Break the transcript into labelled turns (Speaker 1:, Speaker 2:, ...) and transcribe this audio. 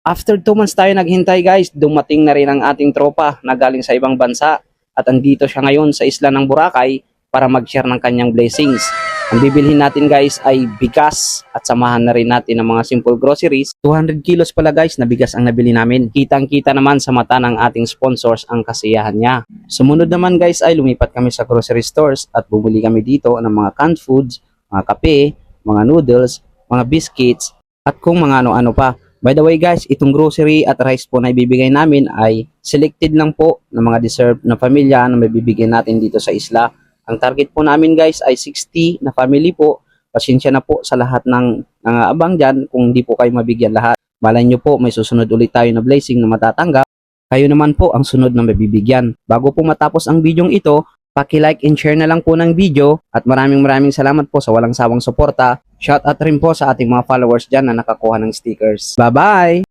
Speaker 1: After 2 months tayo naghintay guys, dumating na rin ang ating tropa na galing sa ibang bansa at andito siya ngayon sa isla ng Boracay para mag-share ng kanyang blessings. Ang bibilhin natin guys ay bigas at samahan na rin natin ng mga simple groceries. 200 kilos pala guys na bigas ang nabili namin. Kitang-kita naman sa mata ng ating sponsors ang kasiyahan niya. Sumunod naman guys ay lumipat kami sa grocery stores at bumili kami dito ng mga canned foods, mga kape, mga noodles, mga biscuits at kung mga ano-ano pa. By the way guys, itong grocery at rice po na ibibigay namin ay selected lang po ng mga deserved na pamilya na mabibigyan natin dito sa isla. Ang target po namin guys ay 60 na family po. Pasensya na po sa lahat ng abang dyan kung hindi po kayo mabigyan lahat. Malay nyo po may susunod ulit tayo na blessing na matatanggap. Kayo naman po ang sunod na mabibigyan. Bago po matapos ang bidyong ito, paki-like and share na lang po ng video at maraming salamat po sa walang sawang suporta. Shout out rin po sa ating mga followers dyan na nakakuha ng stickers. Bye-bye!